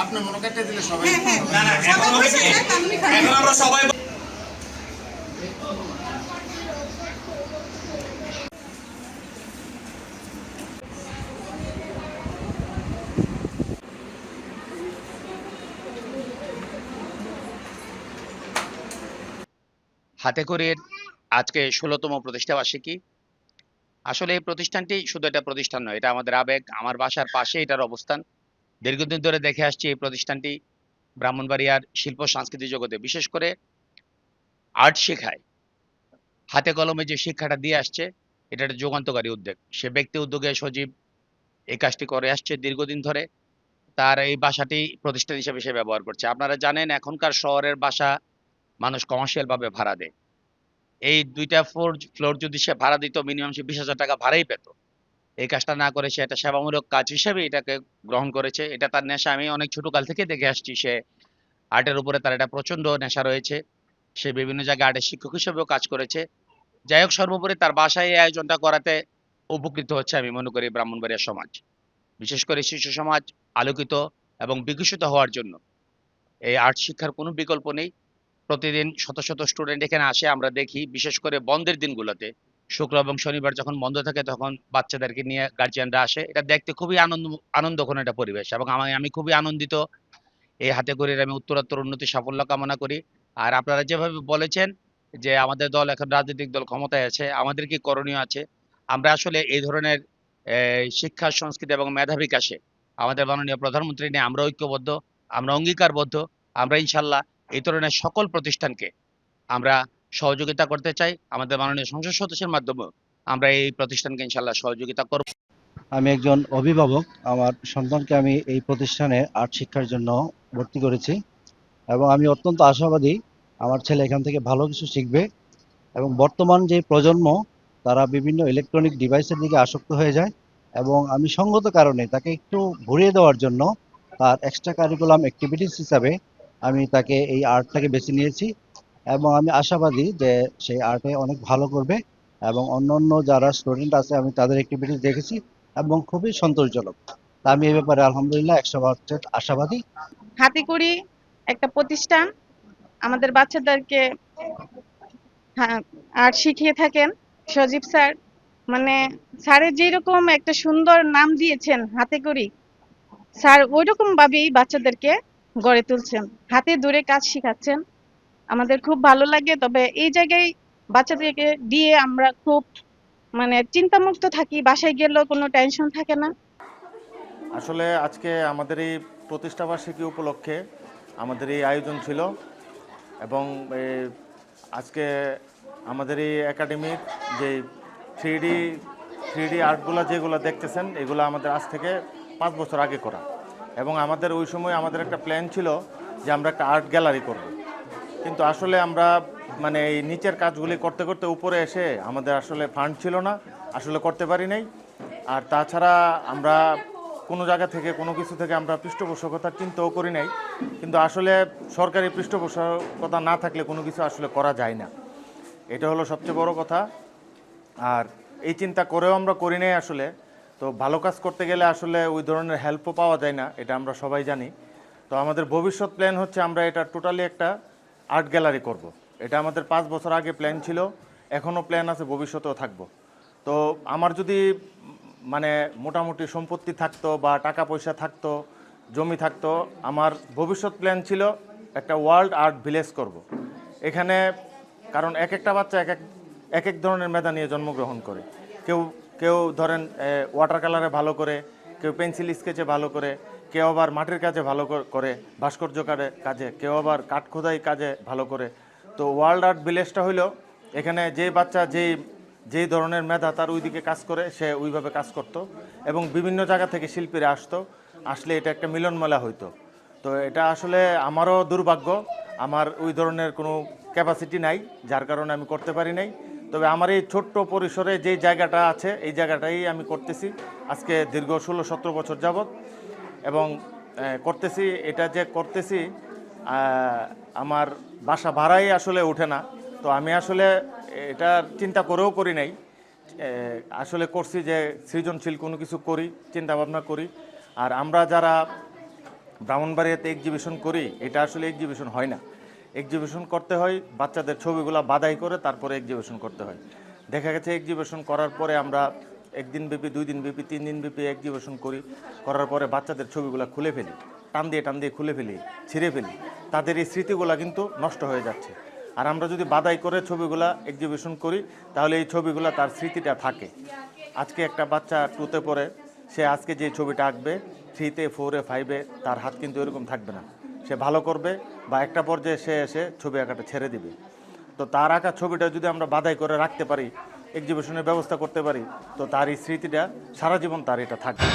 আপনি মনে কাটতে দিলে সবাই সবাই হাতেখড়ির আজকে ১৬তম প্রতিষ্ঠাবার্ষিকী। আসলে এই প্রতিষ্ঠানটি শুধু একটা প্রতিষ্ঠান নয়, এটা আমাদের আবেগ। আমার বাসার পাশে এটার অবস্থান। দীর্ঘদিন ধরে দেখে আসছি এই প্রতিষ্ঠানটি ব্রাহ্মণবাড়িয়ার শিল্প সংস্কৃতি জগতে বিশেষ করে আর্ট শেখায়। হাতে কলমে যে শিক্ষাটা দিয়ে আসছে, এটা একটা যুগান্তকারী উদ্যোগ। সে ব্যক্তি উদ্যোগে সজীব এই কাজটি করে আসছে দীর্ঘদিন ধরে। তার এই বাসাটি প্রতিষ্ঠান হিসেবে সে ব্যবহার করছে। আপনারা জানেন এখনকার শহরের বাসা মানুষ কমার্শিয়াল ভাবে ভাড়া দেয়। এই ২টা ফ্লোর যদি সে ভাড়া দিত মিনিমাম সে ২০,০০০ টাকা ভাড়াই পেত। এই কাজটা না করে সে একটা সেবামূলক কাজ হিসেবে এটাকে গ্রহণ করেছে। এটা তার নেশা। আমি অনেক ছোটকাল থেকে দেখে আসছি সে আর্টের উপরে তার একটা প্রচন্ড নেশা রয়েছে। সে বিভিন্ন জায়গায় আর্টের শিক্ষক হিসেবেও কাজ করেছে। যাই হোক, সর্বোপরি তার বাসায় এই আয়োজনটা করাতে উপকৃত হচ্ছে আমি মনে করি ব্রাহ্মণবাড়িয়া সমাজ। বিশেষ করে শিশু সমাজ আলোকিত এবং বিকশিত হওয়ার জন্য এই আর্ট শিক্ষার কোনো বিকল্প নেই। প্রতিদিন শত শত স্টুডেন্ট এখানে আসে, আমরা দেখি। বিশেষ করে বন্ধের দিনগুলোতে শুক্র এবং শনিবার যখন বন্ধ থাকে তখন বাচ্চাদেরকে নিয়ে গার্জিয়ানরা আসে। এটা দেখতে খুবই আনন্দঘন একটা পরিবেশ এবং আমি খুবই আনন্দিত। এই হাতেখড়ির আমি উত্তরোত্তর উন্নতি সাফল্য কামনা করি। আর আপনারা যেভাবে বলেছেন যে আমাদের দল এখন রাজনৈতিক দল ক্ষমতায় আছে, আমাদের কি করণীয় আছে, আমরা আসলে এই ধরনের শিক্ষা সংস্কৃতি এবং মেধা বিকাশে আমাদের মাননীয় প্রধানমন্ত্রী নিয়ে আমরা ঐক্যবদ্ধ, আমরা অঙ্গীকারবদ্ধ। আমরা ইনশাল্লাহ এই ধরনের সকল প্রতিষ্ঠানকে আমরা সহযোগিতা করতে চাই। আমাদের মাননীয় সংসদ সদস্যের মাধ্যমে আমরা এই প্রতিষ্ঠানকে ইনশাল্লাহ সহযোগিতা করব। আমি একজন অভিভাবক। আমার সন্তানকে আমি এই প্রতিষ্ঠানে আর্ট শিক্ষার জন্য ভর্তি করেছি এবং আমি অত্যন্ত আশাবাদী আমার ছেলে এখান থেকে ভালো কিছু শিখবে। এবং বর্তমান যে প্রজন্ম, তারা বিভিন্ন ইলেকট্রনিক ডিভাইসের দিকে আসক্ত হয়ে যায় এবং আমি সঙ্গত কারণে তাকে একটু ঘুরিয়ে দেওয়ার জন্য তার এক্সট্রা কারিকুলাম অ্যাক্টিভিটিস হিসাবে আমি তাকে এই আর্টটাকে বেছে নিয়েছি এবং আমি আশাবাদী যে সেই আর্টে অনেক ভালো করবে এবং অন্য যারা স্টুডেন্ট আছে আমি তাদের অ্যাক্টিভিটিস দেখেছি এবং খুবই সন্তোষজনক। তা আমি এই ব্যাপারে আলহামদুলিল্লাহ ১০০% আশাবাদী। হাতেখড়ি একটা প্রতিষ্ঠান আমাদের বাচ্চাদেরকে আর্ট শিখিয়ে থাকেন সজীব স্যার। মানে স্যারের যেরকম একটা সুন্দর নাম দিয়েছেন হাতেখড়ি, স্যার ওইরকম ভাবেই বাচ্চাদেরকে গড়ে তুলছেন, হাতে ধরে কাজ শিখাচ্ছেন। আমাদের খুব ভালো লাগে। তবে এই জায়গায় বাচ্চাদেরকে দিয়ে আমরা খুব চিন্তামুক্ত থাকি, বাসায় গেলেও কোনো টেনশন থাকে না। আসলে আজকে আমাদের এই প্রতিষ্ঠাবার্ষিকী উপলক্ষে আমাদের এই আয়োজন ছিল এবং আজকে আমাদের এই একাডেমির যে থ্রি ডি আর্টগুলো যেগুলো দেখতেছেন এগুলো আমাদের আজ থেকে 5 বছর আগে করা এবং আমাদের ওই সময় আমাদের একটা প্ল্যান ছিল যে আমরা একটা আর্ট গ্যালারি করব। কিন্তু আসলে আমরা এই নিচের কাজগুলি করতে করতে উপরে এসে আমাদের আসলে ফান্ড ছিল না, আসলে করতে পারি নাই। আর তাছাড়া আমরা কোনো জায়গা থেকে কোনো কিছু থেকে আমরা পৃষ্ঠপোষকতার চিন্তাও করি নাই। কিন্তু আসলে সরকারি পৃষ্ঠপোষকতা না থাকলে কোনো কিছু আসলে করা যায় না, এটা হলো সবচেয়ে বড় কথা। আর এই চিন্তা করেও আমরা করি নাই আসলে। তো ভালো কাজ করতে গেলে আসলে ওই ধরনের হেল্পও পাওয়া যায় না, এটা আমরা সবাই জানি। তো আমাদের ভবিষ্যৎ প্ল্যান হচ্ছে আমরা এটা টোটালি একটা আর্ট গ্যালারি করব। এটা আমাদের 5 বছর আগে প্ল্যান ছিল, এখনও প্ল্যান আছে, ভবিষ্যতেও থাকবো। তো আমার যদি মোটামুটি সম্পত্তি থাকতো বা টাকা পয়সা থাকতো, জমি থাকতো, আমার ভবিষ্যৎ প্ল্যান ছিল একটা ওয়ার্ল্ড আর্ট ভিলেজ করব। এখানে কারণ এক একটা বাচ্চা এক এক ধরনের মেধা নিয়ে জন্মগ্রহণ করে। কেউ ধরেন ওয়াটার কালারে ভালো করে, কেউ পেন্সিল স্কেচে ভালো করে, কেউ আবার মাটির কাজে ভালো করে, ভাস্কর্য কাজে, কেউ আবার কাঠখোদাই কাজে ভালো করে। তো ওয়ার্ল্ড আর্ট ভিলেজটা হইল এখানে যে বাচ্চা যেই ধরনের মেধা তার ওই দিকে কাজ করে সে ওইভাবে কাজ করত এবং বিভিন্ন জায়গা থেকে শিল্পীরা আসলে এটা একটা মিলন মেলা হইতো। তো এটা আসলে আমারও দুর্ভাগ্য, আমার ওই ধরনের কোনো ক্যাপাসিটি নাই, যার কারণে আমি করতে পারি নাই। তবে আমার এই ছোট্ট পরিসরে যেই জায়গাটা আছে এই জায়গাটাই আমি করতেছি আজকে দীর্ঘ 16-17 বছর যাবৎ এবং করতেছি। এটা যে করতেছি আমার বাসা ভাড়াই আসলে ওঠে না। তো আমি আসলে এটা চিন্তা করেও করি নাই, আসলে করছি যে সৃজনশীল কোনো কিছু করি, চিন্তা ভাবনা করি। আর আমরা যারা ব্রাহ্মণবাড়িয়াতে এক্সিবিশন করি, এটা আসলে এক্সিবিশন হয় না। এক্সিবিশন করতে হয় বাচ্চাদের ছবিগুলো বাদাই করে তারপরে এক্সিবিশন করতে হয়। দেখা গেছে এক্সিবিশন করার পরে আমরা একদিন ব্যাপী, 2 দিন ব্যাপী, 3 দিন ব্যাপী এক্সিবিশন করার পরে বাচ্চাদের ছবিগুলো খুলে ফেলি, টান দিয়ে খুলে ফেলি, ছিঁড়ে ফেলি। তাদের এই স্মৃতিগুলো কিন্তু নষ্ট হয়ে যাচ্ছে। আর আমরা যদি বাদাই করে ছবিগুলা এক্সিবিশন করি তাহলে এই ছবিগুলো তার স্মৃতিটা থাকে। আজকে একটা বাচ্চা 2তে পড়ে, সে আজকে যে ছবিটা আঁকবে 3তে 4এ 5এ তার হাত কিন্তু এরকম থাকবে না। সে ভালো করবে বা একটা পর্যায়ে সে এসে ছবি আঁকাটা ছেড়ে দিবে। তো তার আঁকা ছবিটা যদি আমরা বাদাই করে রাখতে পারি, এক্সিবিশনের ব্যবস্থা করতে পারি, তো তার এই স্মৃতিটা সারা জীবন তার এটা থাকবে।